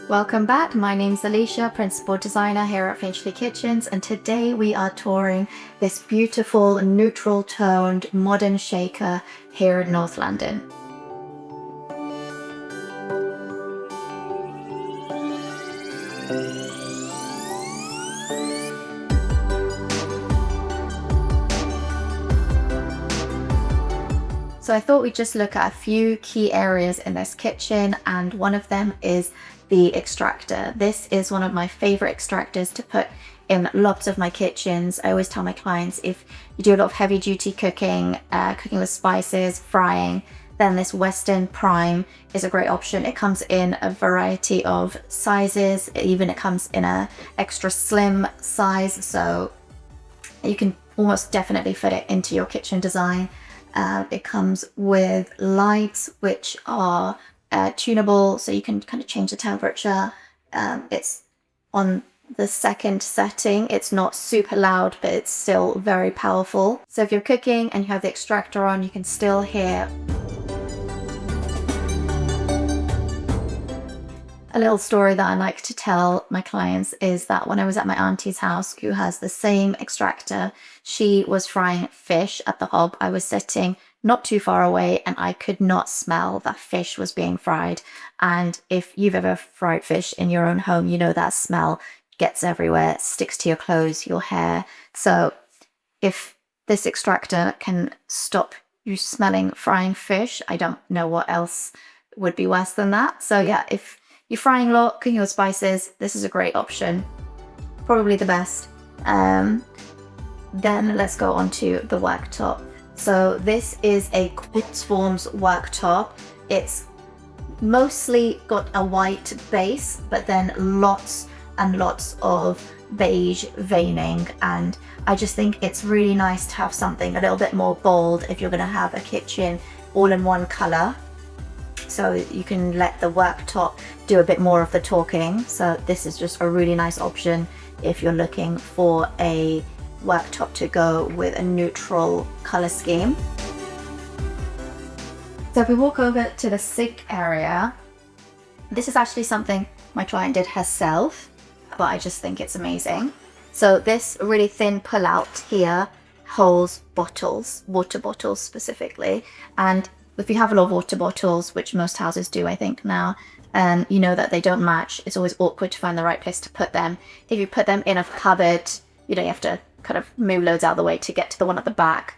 Welcome back, my name's Alicia, Principal Designer here at Finchley Kitchens, and today we are touring this beautiful neutral toned modern shaker here in North London. So I thought we'd just look at a few key areas in this kitchen, and one of them is the extractor. This is one of my favorite extractors to put in lots of my kitchens. I always tell my clients, if you do a lot of heavy duty cooking, cooking with spices, frying, then this Western Prime is a great option. It comes in a variety of sizes, even it comes in a extra slim size, so you can almost definitely fit it into your kitchen design. It comes with lights which are tunable, so you can kind of change the temperature. It's on the second setting. It's not super loud, but it's still very powerful. So if you're cooking and you have the extractor on, you can still hear a little story that I like to tell my clients is that when I was at my auntie's house, who has the same extractor, she was frying fish at the hob. I was sitting not too far away and I could not smell that fish was being fried. And if you've ever fried fish in your own home, you know that smell gets everywhere, sticks to your clothes, your hair. So if this extractor can stop you smelling frying fish, I don't know what else would be worse than that. So yeah, if you're frying a lot, cooking with spices, this is a great option. Probably the best. Then let's go on to the worktop. So this is a Quartzform's worktop. It's mostly got a white base, but then lots and lots of beige veining. And I just think it's really nice to have something a little bit more bold if you're gonna have a kitchen all in one color. So you can let the worktop do a bit more of the talking. So this is just a really nice option if you're looking for a worktop to go with a neutral color scheme. So if we walk over to the sink area, this is actually something my client did herself, but I just think it's amazing. So this really thin pull out here holds bottles, water bottles specifically, and if you have a lot of water bottles, which most houses do, I think now, you know that they don't match. It's always awkward to find the right place to put them. If you put them in a cupboard, you know, you have to kind of move loads out of the way to get to the one at the back.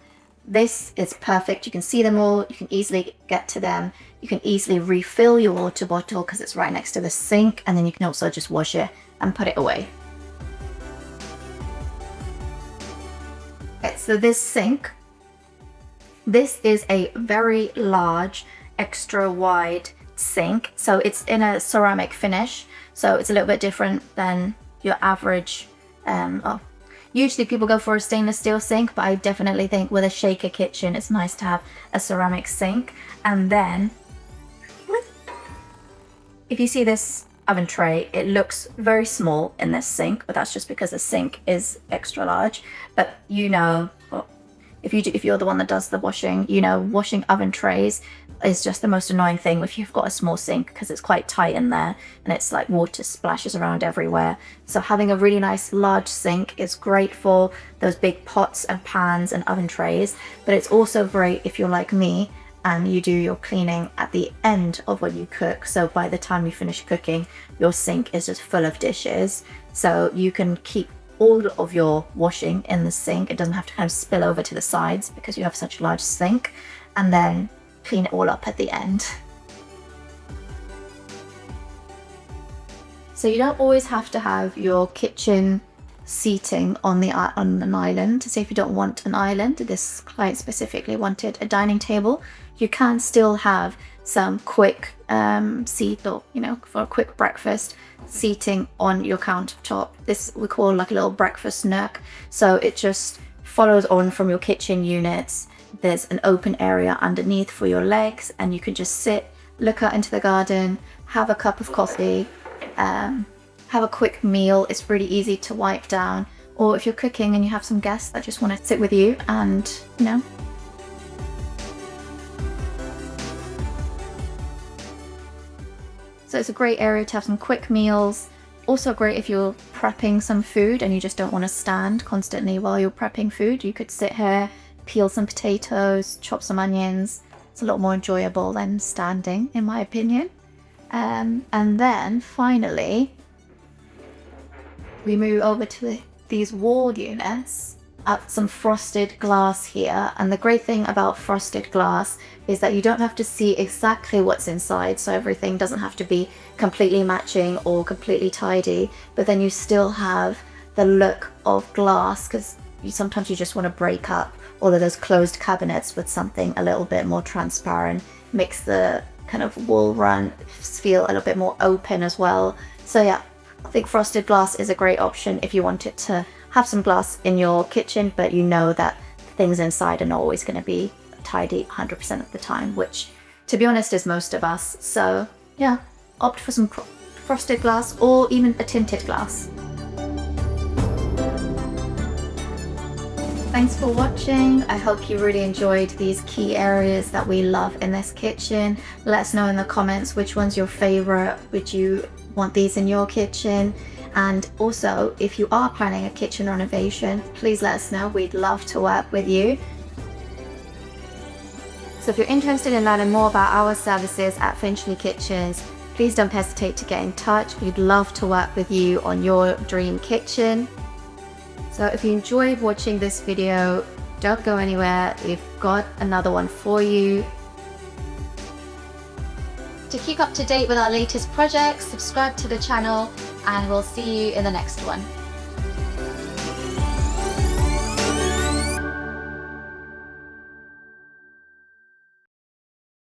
This is perfect. You can see them all. You can easily get to them. You can easily refill your water bottle because it's right next to the sink, and then you can also just wash it and put it away. Okay, so this sink, this is a very large, extra wide sink. So it's in a ceramic finish. So it's a little bit different than your average, usually people go for a stainless steel sink, but I definitely think with a shaker kitchen, it's nice to have a ceramic sink. And then, if you see this oven tray, it looks very small in this sink, but that's just because the sink is extra large. But you know, if you're the one that does the washing, you know, washing oven trays is just the most annoying thing if you've got a small sink, because it's quite tight in there and it's like water splashes around everywhere. So having a really nice large sink is great for those big pots and pans and oven trays, but it's also great if you're like me and you do your cleaning at the end of when you cook. So by the time you finish cooking, your sink is just full of dishes. So you can keep all of your washing in the sink. It doesn't have to kind of spill over to the sides because you have such a large sink, and then clean it all up at the end. So you don't always have to have your kitchen seating on an island. Say if you don't want an island, this client specifically wanted a dining table, you can still have some quick seat, or you know, for a quick breakfast seating on your countertop. This we call like a little breakfast nook. So it just follows on from your kitchen units. There's an open area underneath for your legs, and you can just sit, look out into the garden, have a cup of coffee, have a quick meal. It's really easy to wipe down. Or if you're cooking and you have some guests that just want to sit with you and, you know. So it's a great area to have some quick meals. Also great if you're prepping some food and you just don't want to stand constantly while you're prepping food. You could sit here, peel some potatoes, chop some onions. It's a lot more enjoyable than standing, in my opinion. And then finally, we move over to these wall units. Some frosted glass here, and the great thing about frosted glass is that you don't have to see exactly what's inside, so everything doesn't have to be completely matching or completely tidy, but then you still have the look of glass, because sometimes you just want to break up all of those closed cabinets with something a little bit more transparent, makes the kind of wall run feel a little bit more open as well. So yeah, I think frosted glass is a great option if you want it to have some glass in your kitchen, but you know that things inside are not always going to be tidy 100% of the time, which to be honest is most of us. So yeah, opt for some frosted glass or even a tinted glass. Thanks for watching. I hope you really enjoyed these key areas that we love in this kitchen. Let us know in the comments which one's your favorite. Would you want these in your kitchen? And also, if you are planning a kitchen renovation, please let us know. We'd love to work with you. So if you're interested in learning more about our services at Finchley Kitchens, please don't hesitate to get in touch. We'd love to work with you on your dream kitchen. So if you enjoyed watching this video, don't go anywhere. We've got another one for you. To keep up to date with our latest projects, subscribe to the channel, and we'll see you in the next one.